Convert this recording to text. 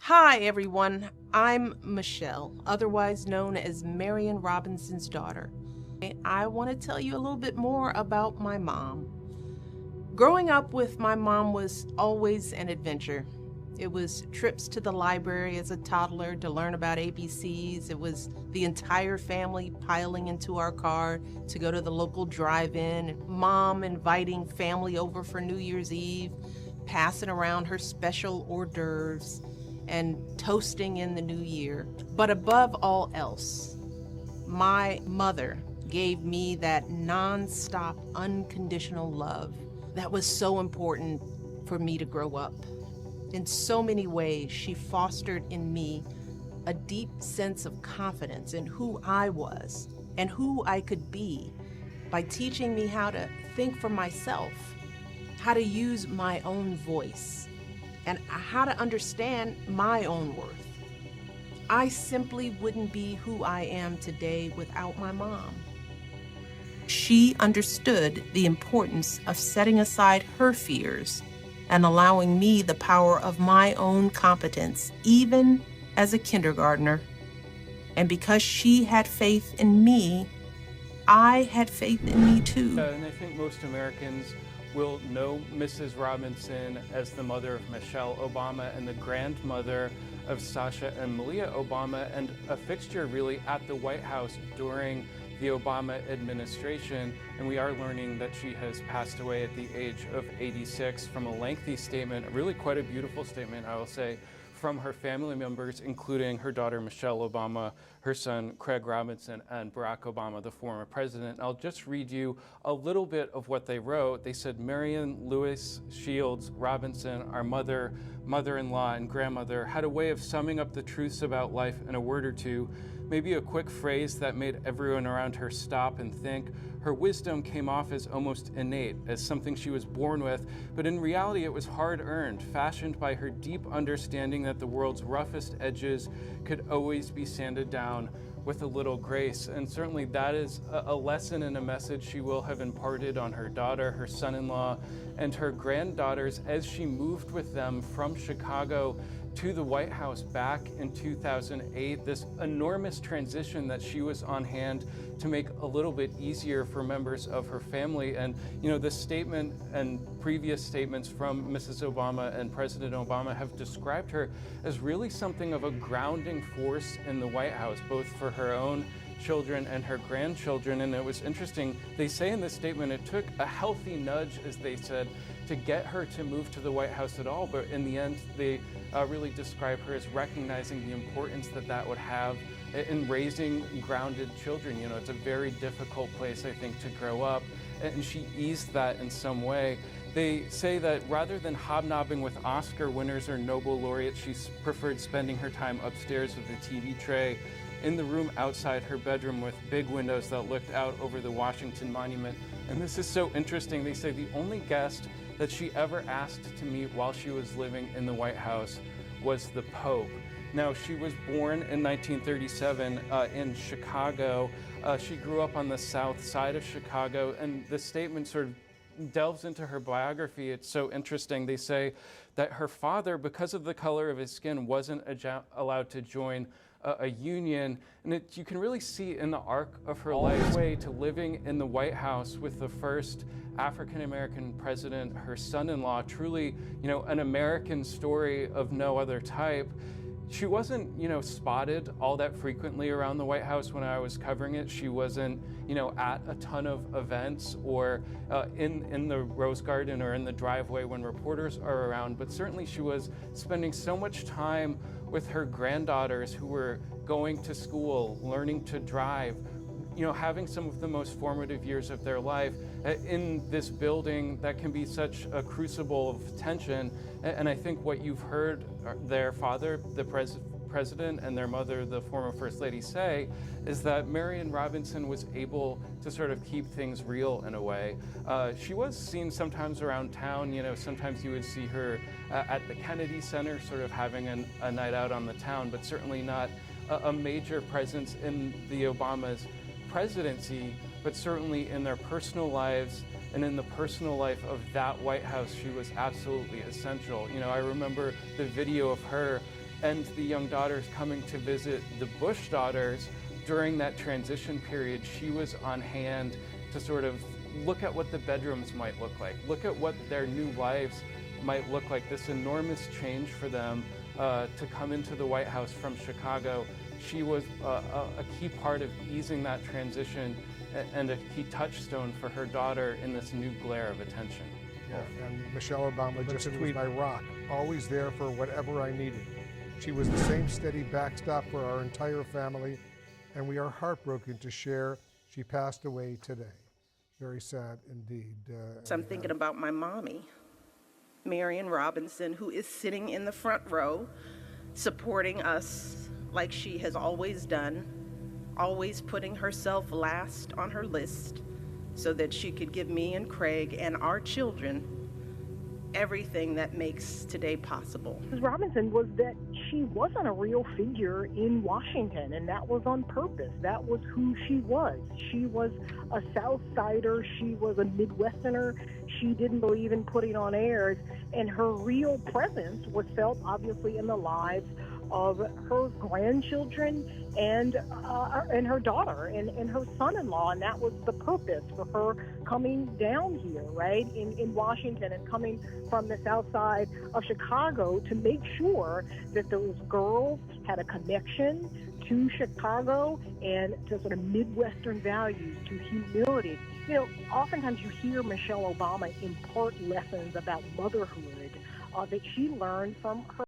Hi, everyone. I'm Michelle, otherwise known as Marian Robinson's daughter. I want to tell you a little bit more about my mom. Growing up with my mom was always an adventure. It was trips to the library as a toddler to learn about ABCs. It was the entire family piling into our car to go to the local drive-in. Mom inviting family over for New Year's Eve, passing around her special hors d'oeuvres, and toasting in the new year. But above all else, my mother gave me that non-stop, unconditional love that was so important for me to grow up. In so many ways, she fostered in me a deep sense of confidence in who I was and who I could be by teaching me how to think for myself, how to use my own voice, and how to understand my own worth. I simply wouldn't be who I am today without my mom. She understood the importance of setting aside her fears and allowing me the power of my own competence, even as a kindergartner. And because she had faith in me, I had faith in me too. And I think most Americans will know Mrs. Robinson as the mother of Michelle Obama and the grandmother of Sasha and Malia Obama, and a fixture really at the White House during the Obama administration. And we are learning that she has passed away at the age of 86 from a lengthy statement, really quite a beautiful statement, I will say, from her family members, including her daughter Michelle Obama, her son Craig Robinson, and Barack Obama, the former president. I'll just read you a little bit of what they wrote. They said, Marian Lewis Shields Robinson, our mother, mother-in-law, and grandmother, had a way of summing up the truths about life in a word or two, maybe a quick phrase that made everyone around her stop and think. Her wisdom came off as almost innate, as something she was born with, but in reality it was hard-earned, fashioned by her deep understanding that the world's roughest edges could always be sanded down with a little grace. And certainly that is a lesson and a message she will have imparted on her daughter, her son-in-law, and her granddaughters as she moved with them from Chicago to the White House back in 2008, this enormous transition that she was on hand to make a little bit easier for members of her family. And you know, this statement and previous statements from Mrs. Obama and President Obama have described her as really something of a grounding force in the White House, both for her own children and her grandchildren. And it was interesting, they say in this statement, it took a healthy nudge, as they said, to get her to move to the White House at all, but in the end, they really describe her as recognizing the importance that that would have in raising grounded children. You know, it's a very difficult place, I think, to grow up, and she eased that in some way. They say that rather than hobnobbing with Oscar winners or Nobel laureates, she preferred spending her time upstairs with the TV tray, in the room outside her bedroom with big windows that looked out over the Washington Monument. And this is so interesting. They say the only guest that she ever asked to meet while she was living in the White House was the Pope. Now, she was born in 1937 in Chicago. She grew up on the south side of Chicago, and the statement sort of delves into her biography. It's so interesting. They say that her father, because of the color of his skin, wasn't allowed to join a union, and you can really see in the arc of her life way to living in the White House with the first African-American president, her son-in-law, truly, you know, an American story of no other type. She wasn't, you know, spotted all that frequently around the White House when I was covering it. She wasn't, you know, at a ton of events or in the Rose Garden or in the driveway when reporters are around, but certainly she was spending so much time with her granddaughters who were going to school, learning to drive, you know, having some of the most formative years of their life in this building that can be such a crucible of tension. And I think what you've heard their father, the president, and their mother, the former First Lady, say is that Marian Robinson was able to sort of keep things real in a way. She was seen sometimes around town. You know, sometimes you would see her at the Kennedy Center sort of having a night out on the town, but certainly not a major presence in the Obamas' presidency, but certainly in their personal lives and in the personal life of that White House, she was absolutely essential. You know, I remember the video of her and the young daughters coming to visit the Bush daughters, during that transition period, she was on hand to sort of look at what the bedrooms might look like, look at what their new lives might look like, this enormous change for them to come into the White House from Chicago. She was a key part of easing that transition and a key touchstone for her daughter in this new glare of attention. Yeah. And Michelle Obama just was my rock, always there for whatever I needed. She was the same steady backstop for our entire family, and we are heartbroken to share she passed away today. Very sad indeed. So I'm thinking about my mommy, Marian Robinson, who is sitting in the front row, supporting us like she has always done, always putting herself last on her list so that she could give me and Craig and our children everything that makes today possible. Mrs. Robinson was that she wasn't a real figure in Washington, and that was on purpose. That was who she was. She was a South Sider. She was a Midwesterner. She didn't believe in putting on airs, and her real presence was felt, obviously, in the lives of her grandchildren and her daughter and her son-in-law, and that was the purpose for her coming down here, right, in Washington, and coming from the south side of Chicago to make sure that those girls had a connection to Chicago and to sort of Midwestern values, to humility. You know, oftentimes you hear Michelle Obama impart lessons about motherhood that she learned from her